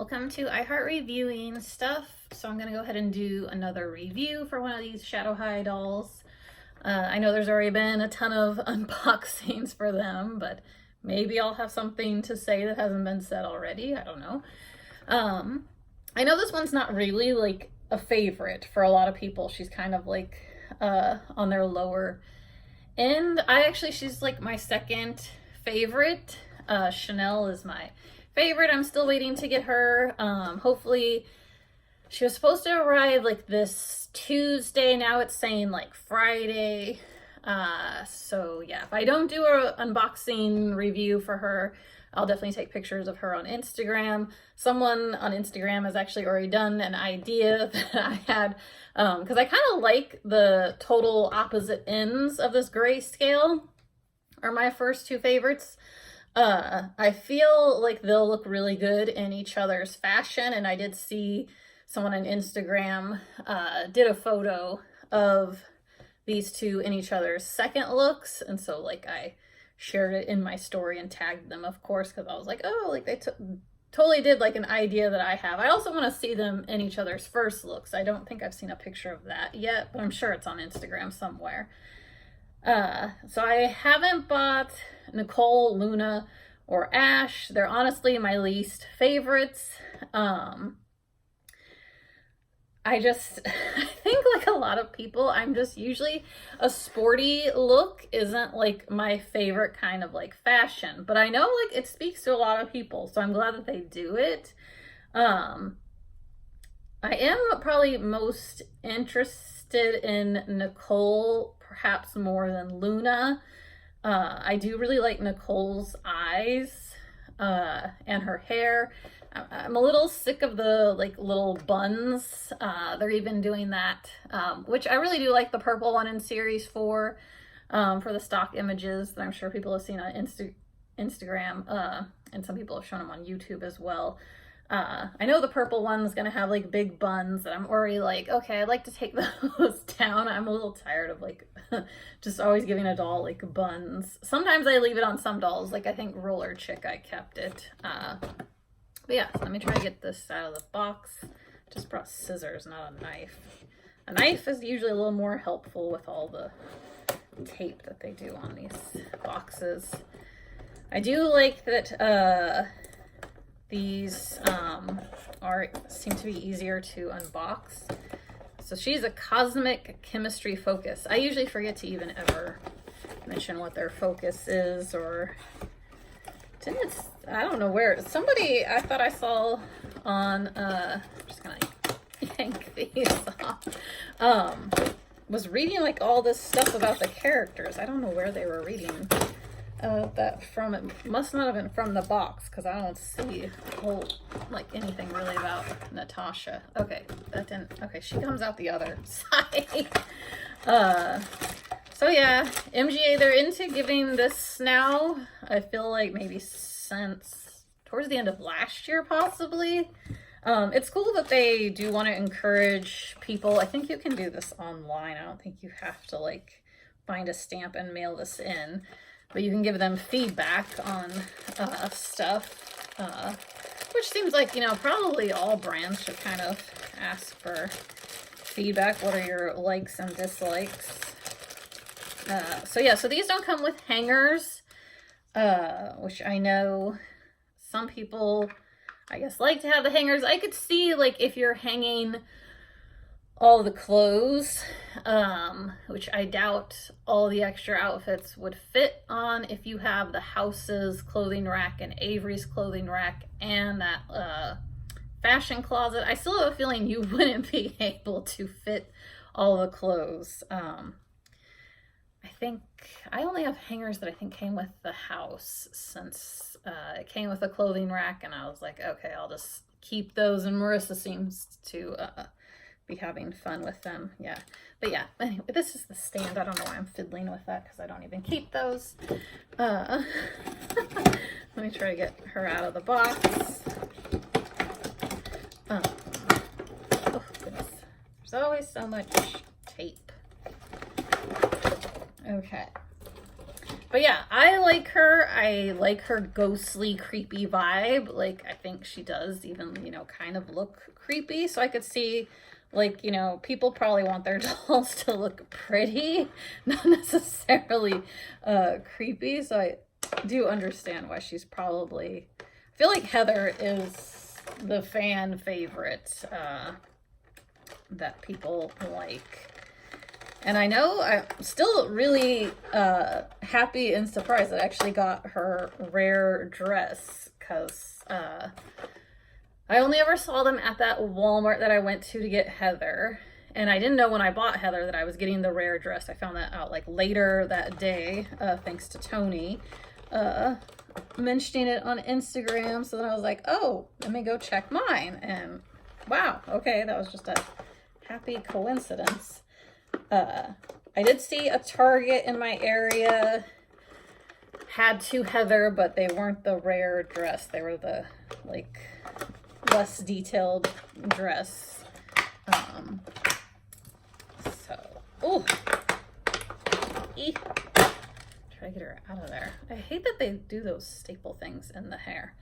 Welcome to iHeart Reviewing Stuff. So I'm going to go ahead and do another review for one of these Shadow High dolls. I know there's already been a ton of unboxings for them, but maybe I'll have something to say that hasn't been said already. I don't know. I know this one's not really like a favorite for a lot of people. She's kind of like on their lower end. She's like my second favorite. Chanel is my favorite. I'm still waiting to get her. Hopefully, she was supposed to arrive like this Tuesday. Now it's saying like Friday. So yeah, if I don't do an unboxing review for her, I'll definitely take pictures of her on Instagram. Someone on Instagram has actually already done an idea that I had, because I kind of like the total opposite ends of this grayscale are my first two favorites. I feel like they'll look really good in each other's fashion, and I did see someone on Instagram did a photo of these two in each other's second looks, and so like I shared it in my story and tagged them, of course, because I was like, oh, like they totally did like an idea that I have. I also want to see them in each other's first looks. I don't think I've seen a picture of that yet, but I'm sure it's on Instagram somewhere. So I haven't bought Nicole, Luna, or Ash. They're honestly my least favorites. I think like a lot of people, I'm just usually a sporty look isn't like my favorite kind of like fashion, but I know like it speaks to a lot of people, so I'm glad that they do it. I am probably most interested in Nicole, perhaps more than Luna. I do really like Nicole's eyes and her hair. I'm a little sick of the like little buns. They're even doing that, which I really do like the purple one in series 4 for the stock images that I'm sure people have seen on Instagram, and some people have shown them on YouTube as well. I know the purple one's gonna have like big buns that I'm already like, okay, I'd like to take those down. I'm a little tired of like just always giving a doll like buns. Sometimes I leave it on some dolls, like I think Roller Chick I kept it. But yeah, so let me try to get this out of the box. Just brought scissors, not a knife. A knife is usually a little more helpful with all the tape that they do on these boxes. I do like that these seem to be easier to unbox. So she's a Cosmic Chemistry Focus. I usually forget to even ever mention what their focus is, or I don't know where. Somebody I thought I saw on I'm just gonna yank these off. Was reading like all this stuff about the characters. I don't know where they were reading that from. It must not have been from the box, because I don't see like anything really about Natasha. Okay, that didn't. Okay, she comes out the other side. So yeah, MGA, they're into giving this now. I feel like maybe since towards the end of last year, possibly. It's cool that they do want to encourage people. I think you can do this online. I don't think you have to like find a stamp and mail this in, but you can give them feedback on stuff, which seems like, you know, probably all brands should kind of ask for feedback. What are your likes and dislikes? So yeah, so these don't come with hangers, which I know some people, I guess, like to have the hangers. I could see like if you're hanging all the clothes, which I doubt all the extra outfits would fit on, if you have the house's clothing rack and Avery's clothing rack and that fashion closet, I still have a feeling you wouldn't be able to fit all the clothes. I think I only have hangers that I think came with the house, since it came with a clothing rack, and I was like, okay, I'll just keep those, and Marissa seems to be having fun with them. Yeah, but yeah, anyway, this is the stand. I don't know why I'm fiddling with that, because I don't even keep those. Let me try to get her out of the box. Oh goodness, there's always so much tape. Okay, but But yeah, I like her. I like her ghostly, creepy vibe. Like, I think she does even, you know, kind of look creepy. So I could see, like, you know, people probably want their dolls to look pretty, not necessarily creepy. So I do understand why she's probably, I feel like Heather is the fan favorite that people like. And I know I'm still really happy and surprised that I actually got her rare dress, because I only ever saw them at that Walmart that I went to get Heather. And I didn't know when I bought Heather that I was getting the rare dress. I found that out like later that day, thanks to Tony mentioning it on Instagram. So then I was like, oh, let me go check mine. And wow, okay, that was just a happy coincidence. I did see a Target in my area had two Heather, but they weren't the rare dress. They were the like less detailed dress. Oh, try to get her out of there. I hate that they do those staple things in the hair.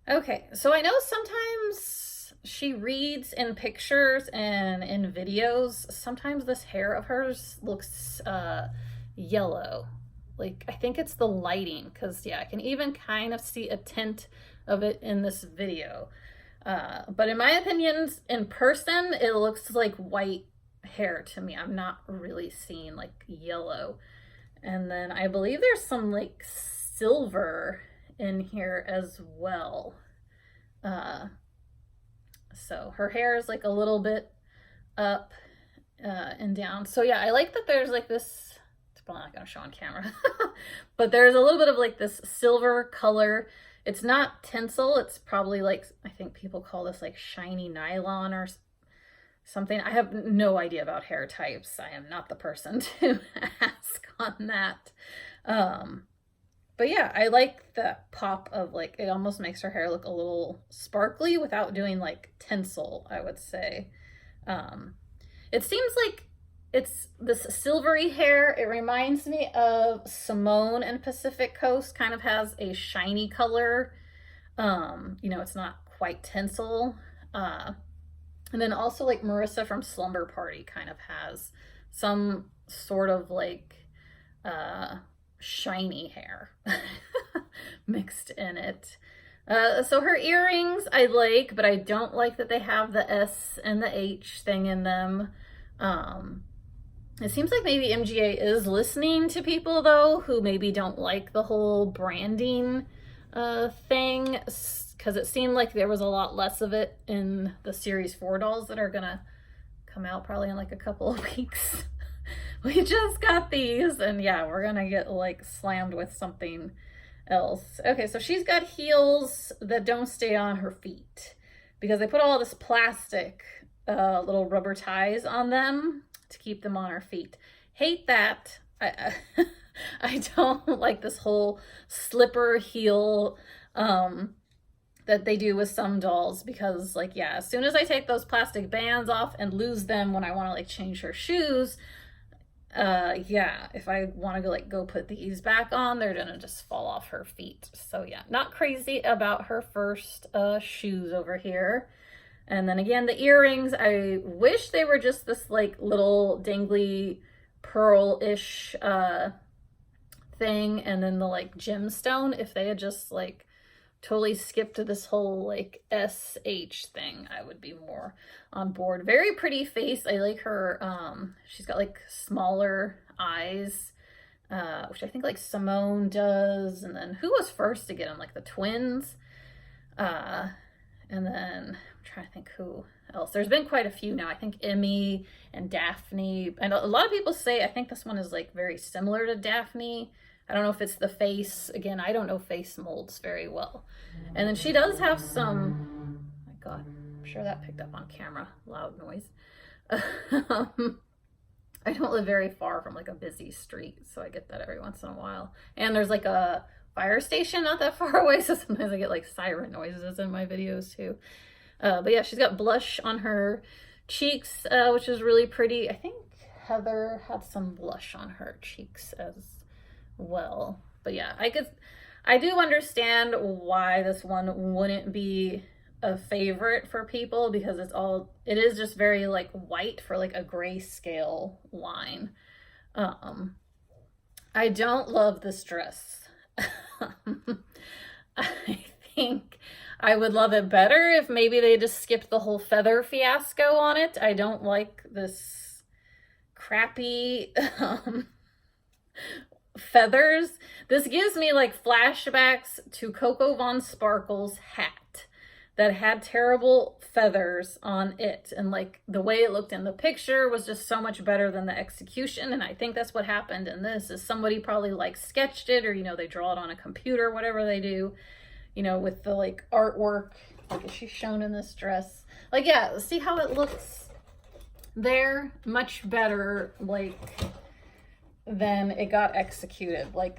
Okay, so I know sometimes she reads in pictures and in videos. Sometimes this hair of hers looks yellow. Like, I think it's the lighting, because yeah, I can even kind of see a tint of it in this video. But in my opinion, in person, it looks like white hair to me. I'm not really seeing like yellow. And then I believe there's some like silver in here as well. So her hair is like a little bit up and down. So yeah, I like that there's like this, it's probably not gonna show on camera, but there's a little bit of like this silver color. It's not tinsel, it's probably like, I think people call this like shiny nylon or something. I have no idea about hair types. I am not the person to ask on that. But yeah, I like the pop of like, it almost makes her hair look a little sparkly without doing like tinsel, I would say. It seems like it's this silvery hair. It reminds me of Simone and Pacific Coast, kind of has a shiny color. You know, it's not quite tinsel. And then also like Marissa from Slumber Party kind of has some sort of like shiny hair mixed in it. So her earrings I like, but I don't like that they have the S and the H thing in them. It seems like maybe MGA is listening to people though who maybe don't like the whole branding thing, because it seemed like there was a lot less of it in the Series 4 dolls that are gonna come out probably in like a couple of weeks. We just got these, and yeah, we're gonna get like slammed with something else. Okay, so she's got heels that don't stay on her feet because they put all this plastic little rubber ties on them to keep them on her feet. Hate that. I don't like this whole slipper heel that they do with some dolls, because like, yeah, as soon as I take those plastic bands off and lose them when I want to like change her shoes, yeah, if I want to go put these back on, they're gonna just fall off her feet. So yeah, not crazy about her first shoes over here. And then again, the earrings, I wish they were just this like little dangly pearl-ish thing, and then the like gemstone, if they had just like totally skipped this whole like SH thing, I would be more on board. Very pretty face. I like her. She's got like smaller eyes, which I think like Simone does. And then who was first to get them? Like the twins. And then I'm trying to think who else. There's been quite a few now. I think Emmy and Daphne. And a lot of people say, I think this one is like very similar to Daphne. I don't know if it's the face. Again, I don't know face molds very well. And then she does have some, oh my God, I'm sure that picked up on camera, loud noise. I don't live very far from like a busy street, so I get that every once in a while. And there's like a fire station not that far away, so sometimes I get like siren noises in my videos too. But yeah, she's got blush on her cheeks, which is really pretty. I think Heather had some blush on her cheeks as well. But yeah, I do understand why this one wouldn't be a favorite for people, because it is just very like white for like a grayscale line. I don't love this dress. I think I would love it better if maybe they just skipped the whole feather fiasco on it. I don't like this crappy feathers. This gives me like flashbacks to Coco Von Sparkle's hat that had terrible feathers on it, and like the way it looked in the picture was just so much better than the execution. And I think that's what happened in this, is somebody probably like sketched it, or you know, they draw it on a computer, whatever they do, you know, with the like artwork. Like, is she shown in this dress? Like, yeah, see how it looks there? Much better like than it got executed. Like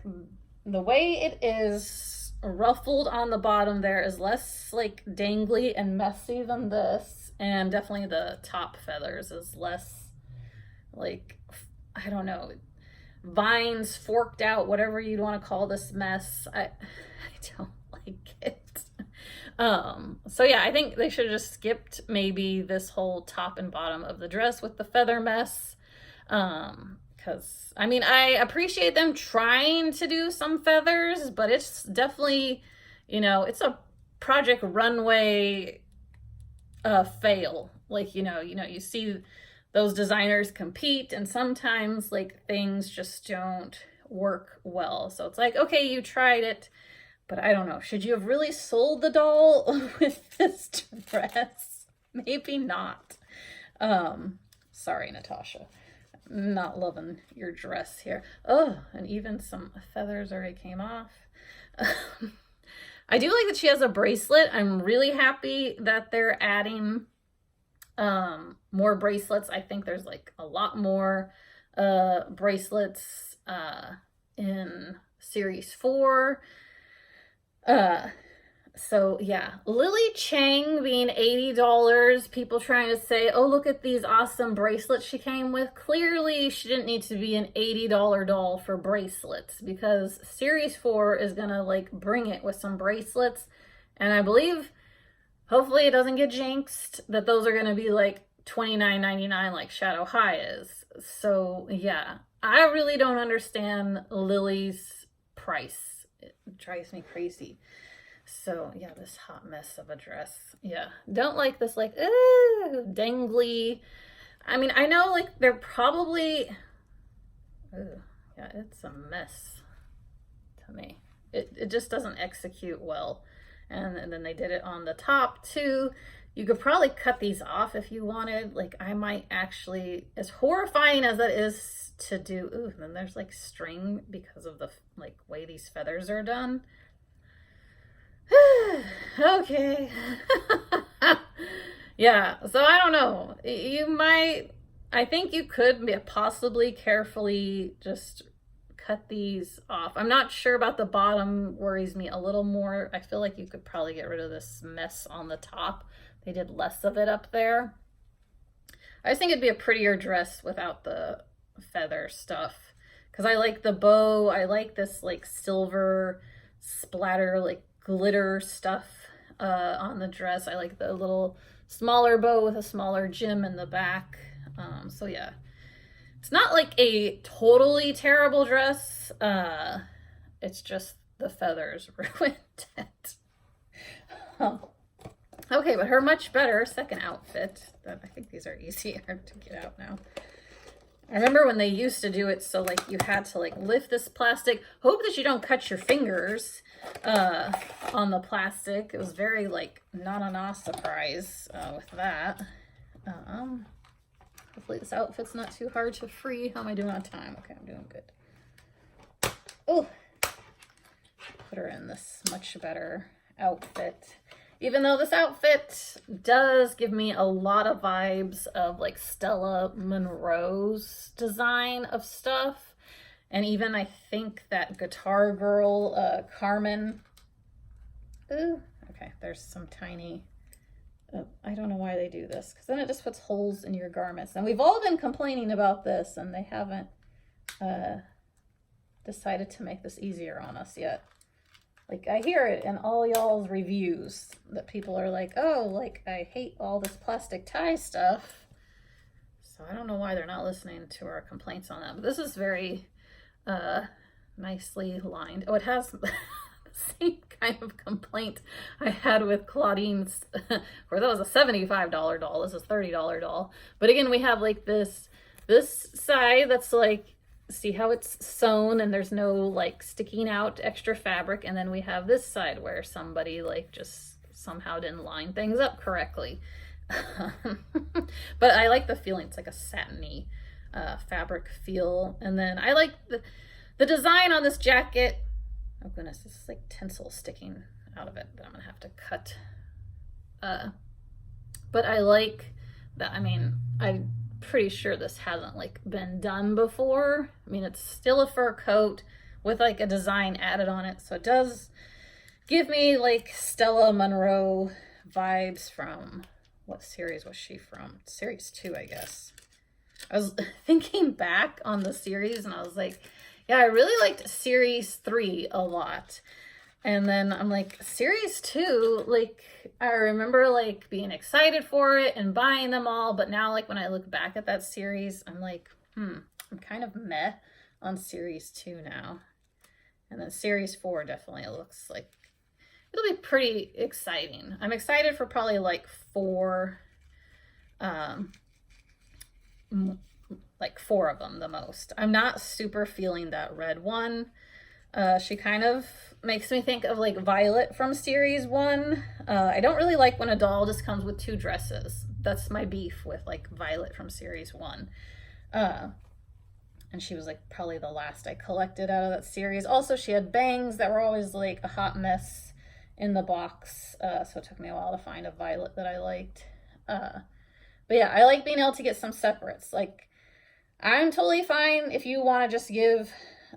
the way it is ruffled on the bottom there is less like dangly and messy than this, and definitely the top feathers is less like, I don't know, vines forked out, whatever you'd want to call this mess. I don't like it. So yeah, I think they should have just skipped maybe this whole top and bottom of the dress with the feather mess. Because I mean, I appreciate them trying to do some feathers, but it's definitely, you know, it's a Project Runway fail. Like, you know, you see those designers compete, and sometimes like things just don't work well. So it's like, okay, you tried it, but I don't know. Should you have really sold the doll with this dress? Maybe not. Sorry, Natasha. Not loving your dress here. Oh, and even some feathers already came off. I do like that she has a bracelet. I'm really happy that they're adding more bracelets. I think there's like a lot more bracelets in series 4. So yeah, Lily Chang being $80, people trying to say, oh, look at these awesome bracelets she came with. Clearly she didn't need to be an $80 doll for bracelets, because series 4 is gonna like bring it with some bracelets, and I believe, hopefully it doesn't get jinxed, that those are gonna be like $29.99 like Shadow High is. So yeah, I really don't understand Lily's price. It drives me crazy. So yeah, this hot mess of a dress. Yeah, don't like this like dangly. I mean, I know like they're probably, yeah, it's a mess to me. It just doesn't execute well. And then they did it on the top too. You could probably cut these off if you wanted. Like, I might actually, as horrifying as that is to do, ooh, and then there's like string because of the like way these feathers are done. Okay. Yeah, so I don't know. I think you could possibly carefully just cut these off. I'm not sure about the bottom, worries me a little more. I feel like you could probably get rid of this mess on the top. They did less of it up there. I just think it'd be a prettier dress without the feather stuff. Because I like the bow. I like this like silver splatter, like glitter stuff on the dress. I like the little smaller bow with a smaller gem in the back. So yeah, it's not like a totally terrible dress. It's just the feathers ruined it. Okay, but her much better second outfit. I think these are easier to get out now. I remember when they used to do it, so like you had to like lift this plastic. Hope that you don't cut your fingers on the plastic. It was very like not surprise with that. Hopefully this outfit's not too hard to free. How am I doing on time? Okay, I'm doing good. Oh, put her in this much better outfit. Even though this outfit does give me a lot of vibes of like Stella Monroe's design of stuff. And even I think that Guitar Girl, Carmen. Ooh, okay, there's some tiny, I don't know why they do this, because then it just puts holes in your garments. And we've all been complaining about this, and they haven't decided to make this easier on us yet. Like, I hear it in all y'all's reviews that people are like, oh, like, I hate all this plastic tie stuff. So I don't know why they're not listening to our complaints on that. But this is very nicely lined. Oh, it has the same kind of complaint I had with Claudine's, where that was a $75 doll. This is a $30 doll. But again, we have like this side that's like, see how it's sewn and there's no like sticking out extra fabric, and then we have this side where somebody like just somehow didn't line things up correctly. But I like the feeling. It's like a satiny fabric feel. And then I like the design on this jacket. Oh goodness, this is like tinsel sticking out of it that I'm gonna have to cut. But I like that. I mean, I'm pretty sure this hasn't like been done before. I mean, it's still a fur coat with like a design added on it, so it does give me like Stella Monroe vibes from, what series was she from? Series 2, I guess. I was thinking back on the series and I was like, yeah, I really liked series 3 a lot. And then I'm like, series 2, like, I remember like being excited for it and buying them all. But now, like, when I look back at that series, I'm like, I'm kind of meh on series 2 now. And then series 4 definitely looks like it'll be pretty exciting. I'm excited for probably like 4, like 4 of them the most. I'm not super feeling that red one. She kind of makes me think of like Violet from series 1. I don't really like when a doll just comes with 2 dresses. That's my beef with like Violet from series 1. And she was like probably the last I collected out of that series. Also, she had bangs that were always like a hot mess in the box. So it took me a while to find a Violet that I liked. But yeah, I like being able to get some separates. Like, I'm totally fine if you want to just give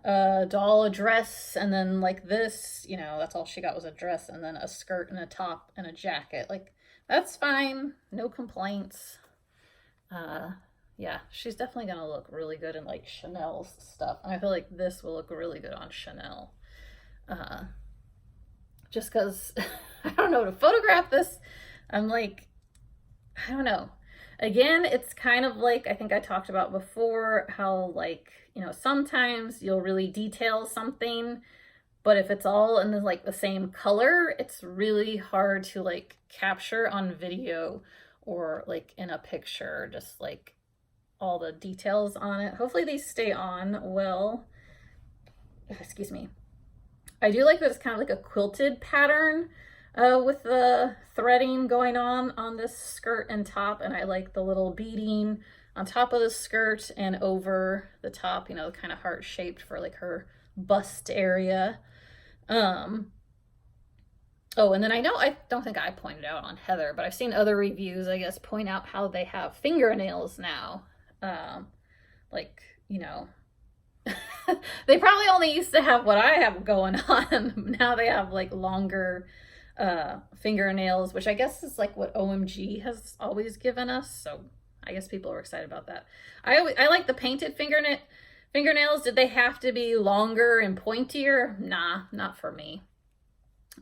a doll a dress and then like this, you know, that's all she got was a dress and then a skirt and a top and a jacket. Like, that's fine. No complaints. Yeah, she's definitely gonna look really good in like Chanel's stuff. And I feel like this will look really good on Chanel. Just because, I don't know, to photograph this, I'm like, I don't know. Again, it's kind of like, I think I talked about before, how like, you know, sometimes you'll really detail something, but if it's all in the, like the same color, it's really hard to like capture on video or like in a picture, just like all the details on it. Hopefully these stay on well. Excuse me. I do like that it's kind of like a quilted pattern with the threading going on this skirt and top, and I like the little beading on top of the skirt and over the top, you know, kind of heart shaped for like her bust area. Oh, and then I don't think I pointed out on Heather, but I've seen other reviews, I guess, point out how they have fingernails now. Like, you know, they probably only used to have what I have going on. Now they have like longer fingernails, which I guess is like what OMG has always given us. So I guess people are excited about that. I like the painted fingernails. Did they have to be longer and pointier? Nah, not for me.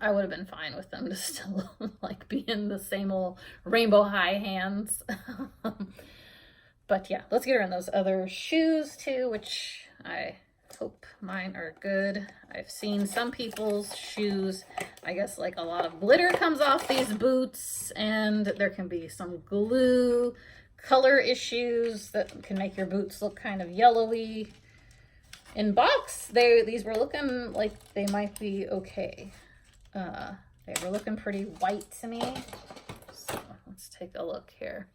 I would have been fine with them to still like be in the same old rainbow high hands. But yeah, let's get her in those other shoes too, which I hope mine are good. I've seen some people's shoes, I guess like a lot of glitter comes off these boots, and there can be some glue color issues that can make your boots look kind of yellowy. In box, these were looking like they might be okay. They were looking pretty white to me. So let's take a look here.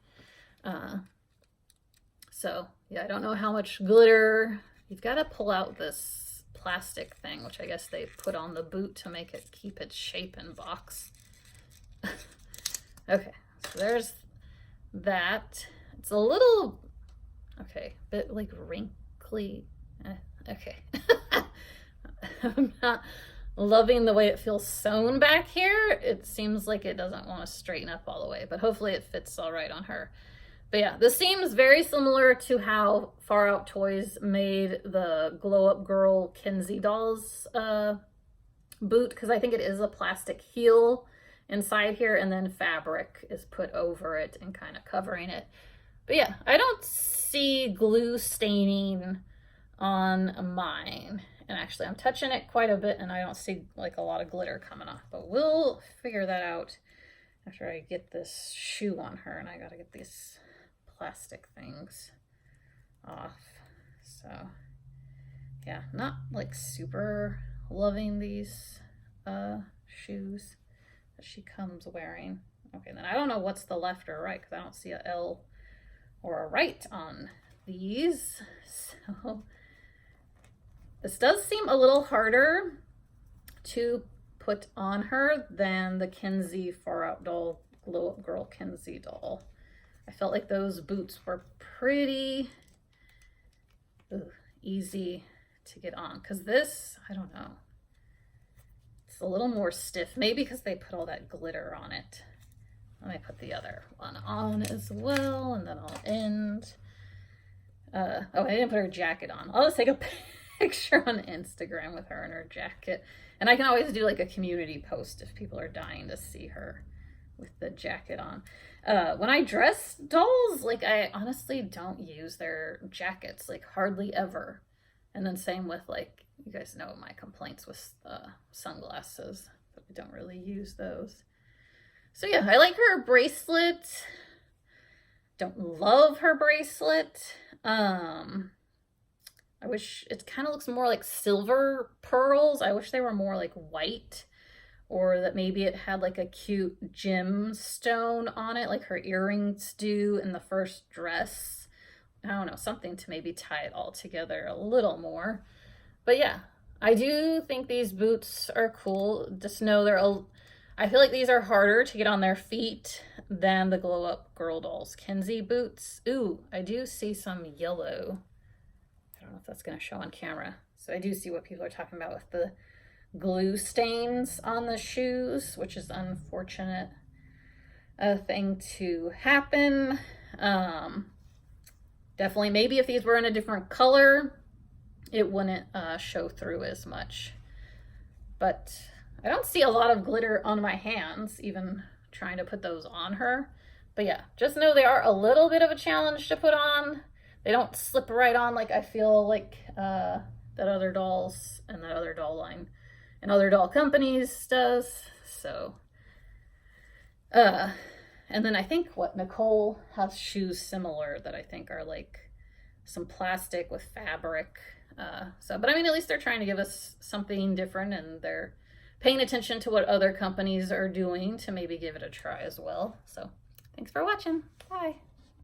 So yeah, I don't know how much glitter. You've got to pull out this plastic thing, which I guess they put on the boot to make it keep its shape in box. Okay, so there's that. It's a little, okay, bit like wrinkly. Okay. I'm not loving the way it feels sewn back here. It seems like it doesn't want to straighten up all the way, but hopefully it fits all right on her. But yeah, this seems very similar to how Far Out Toys made the Glow Up Girl Kenzie dolls boot, because I think it is a plastic heel inside here, and then fabric is put over it and kind of covering it. But yeah, I don't see glue staining on mine. And actually, I'm touching it quite a bit, and I don't see like a lot of glitter coming off. But we'll figure that out after I get this shoe on her, and I gotta get these plastic things off. So yeah, not like super loving these shoes that she comes wearing. Okay, then I don't know what's the left or right, because I don't see a L or a right on these. So this does seem a little harder to put on her than the Kenzie Far Out doll, Glow Up Girl Kenzie doll. I felt like those boots were pretty easy to get on, because this, I don't know, it's a little more stiff, maybe because they put all that glitter on it. Let me put the other one on as well, and then I'll end. Oh, I didn't put her jacket on. I'll just take a picture on Instagram with her in her jacket, and I can always do like a community post if people are dying to see her with the jacket on. When I dress dolls, like, I honestly don't use their jackets, like, hardly ever. And then same with, like, you guys know my complaints with sunglasses, but I don't really use those. So yeah, I like her bracelet. Don't love her bracelet. I wish it kind of looks more like silver pearls. I wish they were more like white, or that maybe it had like a cute gemstone on it, like her earrings do in the first dress. I don't know, something to maybe tie it all together a little more. But yeah, I do think these boots are cool. Just know I feel like these are harder to get on their feet than the Glow Up Girl Dolls Kenzie boots. Ooh, I do see some yellow. I don't know if that's going to show on camera. So I do see what people are talking about with the glue stains on the shoes, which is an unfortunate thing to happen. Definitely, maybe if these were in a different color, it wouldn't show through as much. But I don't see a lot of glitter on my hands, even trying to put those on her. But yeah, just know they are a little bit of a challenge to put on. They don't slip right on like I feel like that other dolls and that other doll line and other doll companies does. So, and then I think Nicole has shoes similar that I think are like some plastic with fabric. But I mean, at least they're trying to give us something different, and they're paying attention to what other companies are doing to maybe give it a try as well. So thanks for watching. Bye.